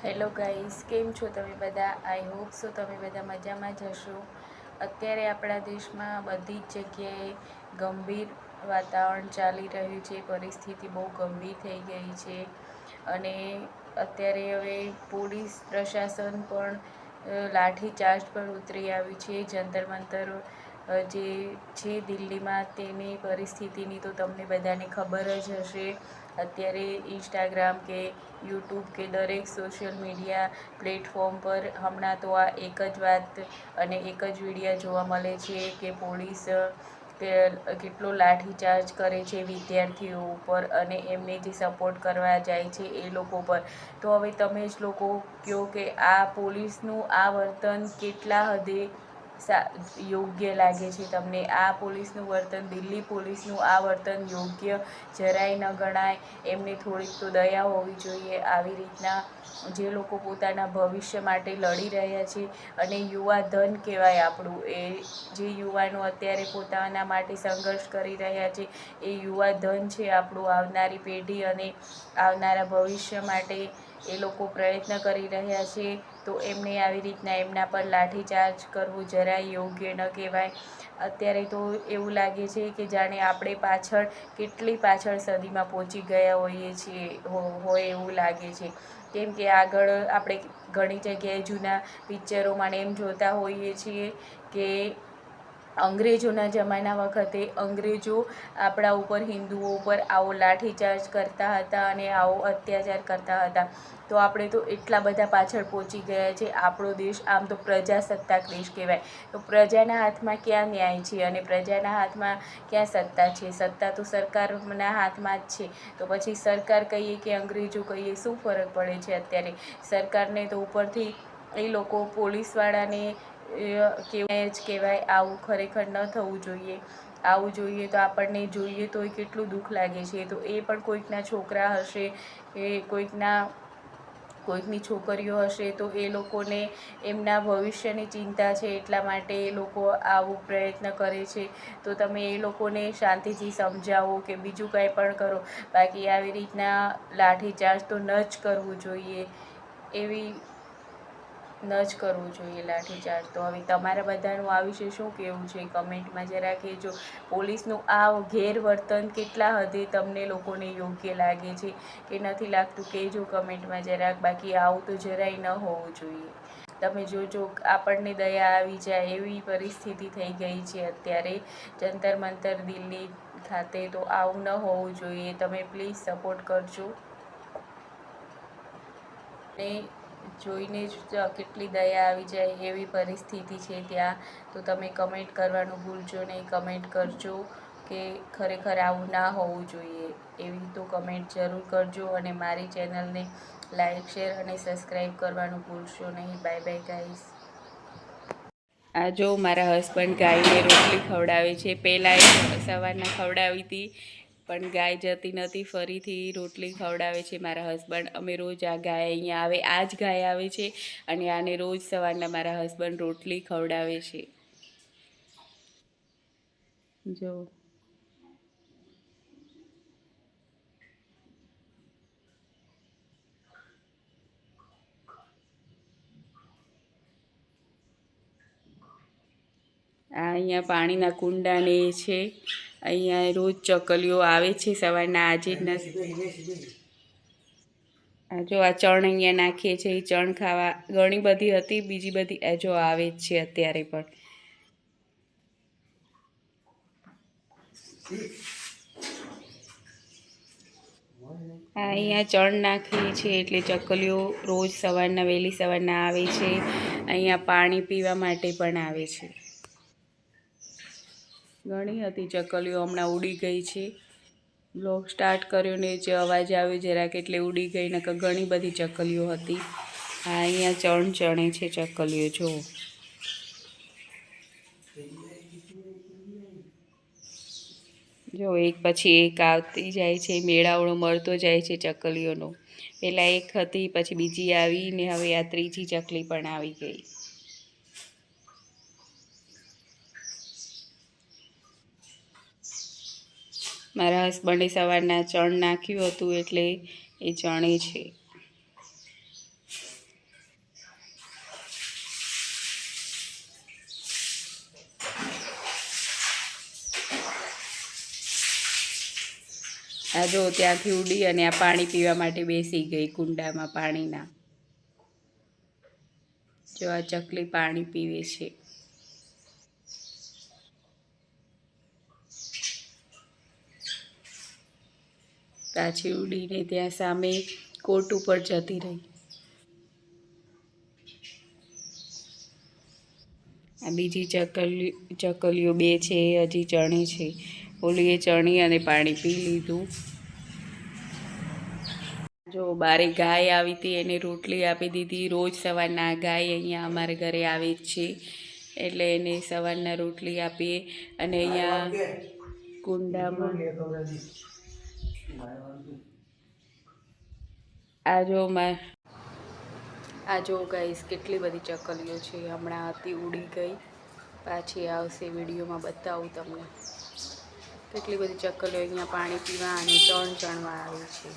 Hello guys, કેમ છો તમે બધા? આઈ હોપ સો તમે બધા મજામાં જ હશો. અત્યારે આપણા દેશમાં બધી જ જગ્યાએ ગંભીર વાતાવરણ ચાલી રહ્યું છે. પરિસ્થિતિ બહુ ગંભીર થઈ ગઈ છે અને અત્યારે હવે પોલીસ પ્રશાસન પણ લાઠીચાર્જ પર ઉતરી આવ્યું છે. જંતર મંતર જે છે દિલ્હીમાં, તેની પરિસ્થિતિની તો તમને બધાને ખબર જ હશે. અત્યારે ઇન્સ્ટાગ્રામ કે યુટ્યુબ કે દરેક સોશિયલ મીડિયા પ્લેટફોર્મ પર હમણાં તો આ એક જ વાત અને એક જ વિડીયો જોવા મળે છે કે પોલીસ કેટલો લાઠીચાર્જ કરે છે વિદ્યાર્થીઓ ઉપર અને એમને જે સપોર્ટ કરવા જાય છે એ લોકો પર. તો હવે તમે જ લોકો કહો કે આ પોલીસનું આ વર્તન કેટલા હદે યોગ્ય લાગે છે તમને? આ પોલીસનું વર્તન, દિલ્હી પોલીસનું આ વર્તન યોગ્ય જરાય ન ગણાય. એમને થોડીક તો દયા હોવી જોઈએ. આવી રીતના જે લોકો પોતાના ભવિષ્ય માટે લડી રહ્યા છે અને યુવા ધન કહેવાય આપણું, એ જે યુવાનો અત્યારે પોતાના માટે સંઘર્ષ કરી રહ્યા છે એ યુવા ધન છે આપણું, આવનારી પેઢી અને આવનારા ભવિષ્ય માટે એ લોકો પ્રયત્ન કરી રહ્યા છે. તો એમને આવી રીતના એમના પર લાઠીચાર્જ કરવું જરાય યોગ્ય ન કહેવાય. અત્યારે તો એવું લાગે છે કે જાણે આપણે કેટલી પાછળ સદીમાં પહોંચી ગયા હોઈએ છીએ હોય એવું લાગે છે. કેમ કે આગળ આપણે ઘણી જગ્યાએ જૂના પિક્ચરોમાં એમ જોતા હોઈએ છીએ કે અંગ્રેજોના જમાના વખતે અંગ્રેજો આપણા ઉપર, હિન્દુઓ ઉપર આવો લાઠીચાર્જ કરતા હતા અને આવો અત્યાચાર કરતા હતા. તો આપણે તો એટલા બધા પાછળ પહોંચી ગયા છે. આપણો દેશ આમ તો પ્રજાસત્તાક દેશ કહેવાય. તો પ્રજાના હાથમાં ક્યાં ન્યાય છે અને પ્રજાના હાથમાં ક્યાં સત્તા છે? સત્તા તો સરકારના હાથમાં જ છે. તો પછી સરકાર કહીએ કે અંગ્રેજો કહીએ, શું ફરક પડે છે અત્યારે? સરકારને તો ઉપરથી એ લોકો પોલીસવાળાને કેવું જ કહેવાય. આવું ખરેખર ન થવું જોઈએ. આવું જોઈએ તો આપણને જોઈએ તો એ કેટલું દુઃખ લાગે છે. તો એ પણ કોઈકના છોકરા હશે, એ કોઈકની છોકરીઓ હશે, તો એ લોકોને એમના ભવિષ્યની ચિંતા છે એટલા માટે એ લોકો આવું પ્રયત્ન કરે છે. તો તમે એ લોકોને શાંતિથી સમજાવો કે બીજું કંઈ પણ કરો, બાકી આવી રીતના લાઠીચાર્જ તો ન જ કરવું જોઈએ. લાઠીચાર્જ. તો હવે તમારા બધાનું આ વિશે શું કહેવું છે કમેન્ટમાં જરા કહેજો. પોલીસનું આ ગેરવર્તન કેટલા હદે તમને લોકોને યોગ્ય લાગે છે કે નથી લાગતું, કહેજો કમેન્ટમાં જરાક. બાકી આવું તો જરાય ન હોવું જોઈએ. તમે જોજો, આપણને દયા આવી જાય એવી પરિસ્થિતિ થઈ ગઈ છે અત્યારે જંતર મંતર દિલ્હી ખાતે. તો આવું ન હોવું જોઈએ. તમે પ્લીઝ સપોર્ટ કરજો. ને જોઈને જ કેટલી દયા આવી જાય એવી પરિસ્થિતિ છે ત્યાં. તો તમે કમેન્ટ કરવાનું ભૂલજો નહીં. કમેન્ટ કરજો કે ખરેખર આવું ના હોવું જોઈએ. એવી તો કમેન્ટ જરૂર કરજો અને મારી ચેનલને લાઈક, શેર અને સબસ્ક્રાઈબ કરવાનું ભૂલશો નહીં. Bye bye guys. આ જો મારા હસબન્ડ ગાયને રોટલી ખવડાવે છે. પહેલાં સવારના ખવડાવી હતી પણ ગાય જતી નહોતી, ફરીથી રોટલી ખવડાવે છે મારા હસબન્ડ. અમે રોજ આ ગાય અહીંયા આવે, આ જ ગાય આવે છે અને આને રોજ સવારના મારા હસબન્ડ રોટલી ખવડાવે છે. જો આ અહીંયા પાણીના કુંડા ને એ છે. અહીંયા રોજ ચકલીઓ આવે છે સવારના. આજે જ નથી. આ જો આ ચણ અહીંયા નાખીએ છીએ, એ ચણ ખાવા. ઘણી બધી હતી, બીજી બધી જો આવે જ છે અત્યારે પણ. આ અહીંયા ચણ નાખીએ છીએ એટલે ચકલીઓ રોજ સવારના, વહેલી સવારના આવે છે. અહીંયા પાણી પીવા માટે પણ આવે છે. ઘણી હતી ચકલીઓ, હમણાં ઉડી ગઈ છે. બ્લોગ સ્ટાર્ટ કર્યો ને જે અવાજ આવ્યો જરાક એટલે ઉડી ગઈ, નકર ઘણી બધી ચકલીઓ હતી. આ અહીંયા ચણ ચણે છે ચકલીઓ, જો. જો એક પછી એક આવતી જાય છે, મેળાવડો મળતો જાય છે ચકલીઓનો. પહેલાં એક હતી, પછી બીજી આવી ને હવે આ ત્રીજી ચકલી પણ આવી ગઈ. મારા હસબન્ડે સવારના ચણ નાખ્યું હતું એટલે એ ચણે છે. આ જો ત્યાંથી ઉડી અને આ પાણી પીવા માટે બેસી ગઈ કુંડામાં પાણીના. જો આ ચકલી પાણી પીવે છે. પાછી ઉડીને ત્યાં સામે કોટ ઉપર જતી રહી. આ બીજી ચકલીઓ બે છે એ હજી ચણે છે. ઓલીએ ચણી અને પાણી પી લીધું. જો બારે ગાય આવી હતી એને રોટલી આપી દીધી. રોજ સવારના ગાય અહીંયા અમારે ઘરે આવે જ છે એટલે એને સવારના રોટલી આપીએ. અને અહીંયા કુંડામાં આ જો ગાઈસ કેટલી બધી ચકલીઓ છે. હમણાં હતી ઉડી ગઈ, પાછી આવશે. વિડીયોમાં બતાવું તમને. કેટલી બધી ચકલીઓ અહીંયા પાણી પીવા અને ચણવા આવી છે.